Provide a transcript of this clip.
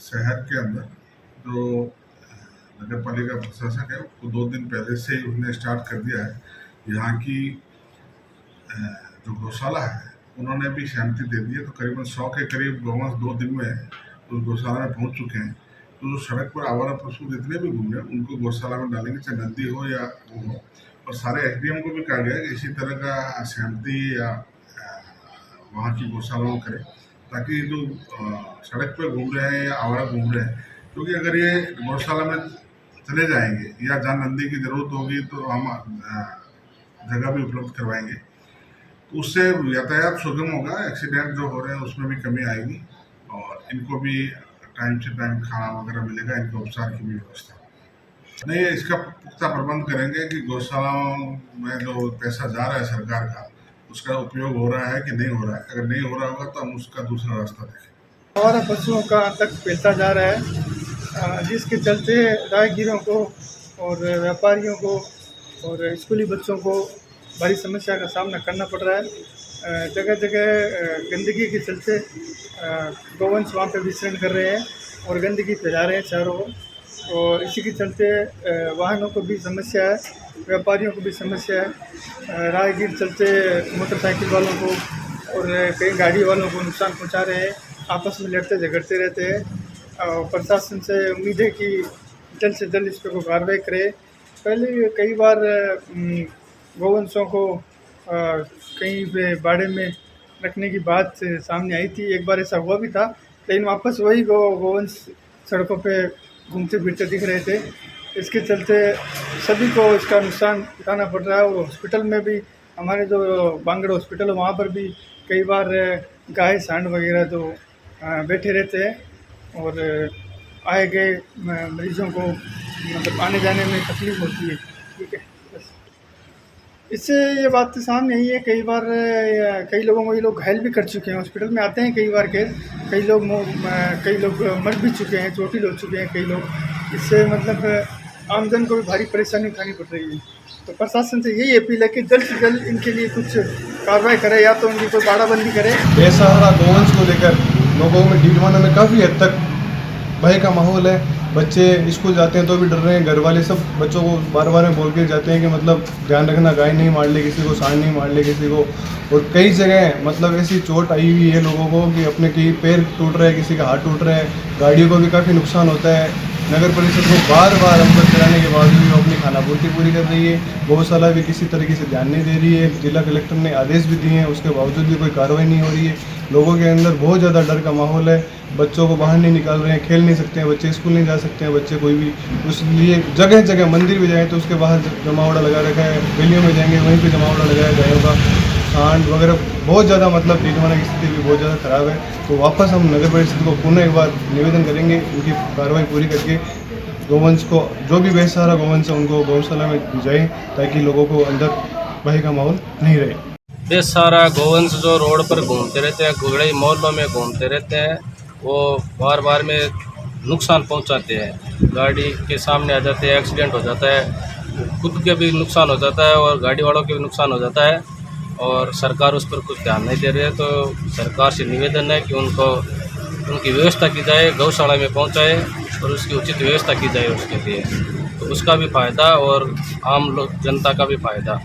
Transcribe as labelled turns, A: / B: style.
A: शहर के अंदर जो नगर पालिका प्रशासक है वो 2 दिन पहले से ही उसने स्टार्ट कर दिया है। यहाँ की जो गौशाला है उन्होंने भी सहमति दे दी है, तो करीबन 100 के करीब गौवंश 2 दिन में उस गौशाला में पहुँच चुके हैं। तो जो सड़क पर आवारा पशु जितने भी घूम रहे हैं उनको गौशाला में डालेंगे, चाहे नंदी हो या वो हो। और सारे एसडीएम को भी कहा गया है कि इसी तरह का सहमति या वहाँ की गौशाला में करें, ताकि जो सड़क पर घूम रहे हैं या आवारा घूम रहे हैं, क्योंकि अगर ये गौशाला में चले जाएंगे या जहाँ नंदी की ज़रूरत होगी तो हम जगह भी उपलब्ध करवाएंगे, तो उससे यातायात सुगम होगा, एक्सीडेंट जो हो रहे हैं उसमें भी कमी आएगी और इनको भी टाइम से टाइम खाना वगैरह मिलेगा, इनके उपचार की भी व्यवस्था नहीं है। इसका पुख्ता प्रबंध करेंगे कि गौशालाओं में जो पैसा जा रहा है सरकार का, उसका उपयोग हो रहा है कि नहीं हो रहा है। अगर नहीं हो रहा होगा तो हम उसका दूसरा रास्ता देखें।
B: और पशुओं का तक फैलता जा रहा है, जिसके चलते राहगीरों को और व्यापारियों को और स्कूली बच्चों को भारी समस्या का सामना करना पड़ रहा है। जगह जगह गंदगी के चलते गौवंश वहाँ पे विचरण कर रहे हैं और गंदगी फैला रहे हैं चारों ओर, और इसी के चलते वाहनों को भी समस्या है, व्यापारियों को भी समस्या है। राहगीर चलते मोटरसाइकिल वालों को और कई गाड़ी वालों को नुकसान पहुंचा रहे हैं, आपस में लड़ते झगड़ते रहते हैं। प्रशासन से उम्मीद है कि जल्द से जल्द इस पर कोई कार्रवाई करे। पहले कई बार गौवंशों को कहीं पे बाड़े में रखने की बात सामने आई थी, एक बार ऐसा हुआ भी था, लेकिन वापस वही गौवंश सड़कों पे घूमते फिरते दिख रहे थे। इसके चलते सभी को इसका नुकसान उठाना पड़ रहा है। और हॉस्पिटल में भी, हमारे जो बांगड़ हॉस्पिटल है वहाँ पर भी कई बार गाय सांड वगैरह तो बैठे रहते हैं और आए गए मरीजों को मतलब आने जाने में तकलीफ़ होती है। ठीक है, बस इससे ये बात तो सामने आई है। कई बार कई लोगों को ये लोग घायल भी कर चुके हैं, हॉस्पिटल में आते हैं कई बार केस, कई लोग मर भी चुके हैं, चोटिल हो चुके हैं कई लोग। इससे मतलब आमजन को भी भारी परेशानी उठानी पड़ रही है। तो प्रशासन से यही अपील है कि जल्द से जल्द इनके लिए कुछ कार्रवाई करे, या तो उनकी कोई बाड़ाबंदी करे।
C: बेसहारा गौवंश को लेकर लोगों में डीडवाना में काफ़ी हद तक भय का माहौल है। बच्चे स्कूल जाते हैं तो भी डर रहे हैं, घर वाले सब बच्चों को बार बार बोल के जाते हैं कि मतलब ध्यान रखना, गाय नहीं मार ले किसी को, सांड नहीं मार ले किसी को। और कई जगह मतलब ऐसी चोट आई हुई है लोगों को कि अपने कई पैर टूट रहे हैं, किसी का हाथ टूट रहे हैं, गाड़ियों को भी काफ़ी नुकसान होता है। नगर परिषद को बार बार अवगत कराने के बावजूद वो अपनी खानापूर्ति पूरी कर रही है। गौशाला भी किसी तरीके से ध्यान नहीं दे रही है। जिला कलेक्टर ने आदेश भी दिए हैं, उसके बावजूद भी कोई कार्रवाई नहीं हो रही है। लोगों के अंदर बहुत ज़्यादा डर का माहौल है। बच्चों को बाहर नहीं निकाल रहे हैं, खेल नहीं सकते हैं बच्चे, स्कूल नहीं जा सकते हैं बच्चे कोई भी। उसलिए जगह जगह मंदिर भी जाएँ तो उसके बाहर जमावड़ा लगा रखा है, गलियों में जाएंगे वहीं पर जमावड़ा लगाया गायों का, सांड वगैरह बहुत ज़्यादा मतलब डीडवाना की स्थिति भी बहुत ज़्यादा ख़राब है। तो वापस हम नगर परिषद को पुनः एक बार निवेदन करेंगे, इनकी कार्रवाई पूरी करके गौवंश को, जो भी बेसहारा गौवंश है उनको गौशाला में जाए, ताकि लोगों को अंदर भय का माहौल नहीं रहे।
D: बेसहारा गौवंश जो रोड पर घूमते रहते हैं, गुगड़ई मोहल्लों में घूमते रहते हैं, वो बार बार में नुकसान पहुंचाते हैं। गाड़ी के सामने आ जाते हैं, एक्सीडेंट हो जाता है, खुद के भी नुकसान हो जाता है और गाड़ी वालों के भी नुकसान हो जाता है। और सरकार उस पर कुछ ध्यान नहीं दे रही है। तो सरकार से निवेदन है कि उनकी व्यवस्था की जाए, गौशाला में पहुंचाए और उसकी उचित व्यवस्था की जाए उसके लिए, तो उसका भी फ़ायदा और आम लोग जनता का भी फ़ायदा।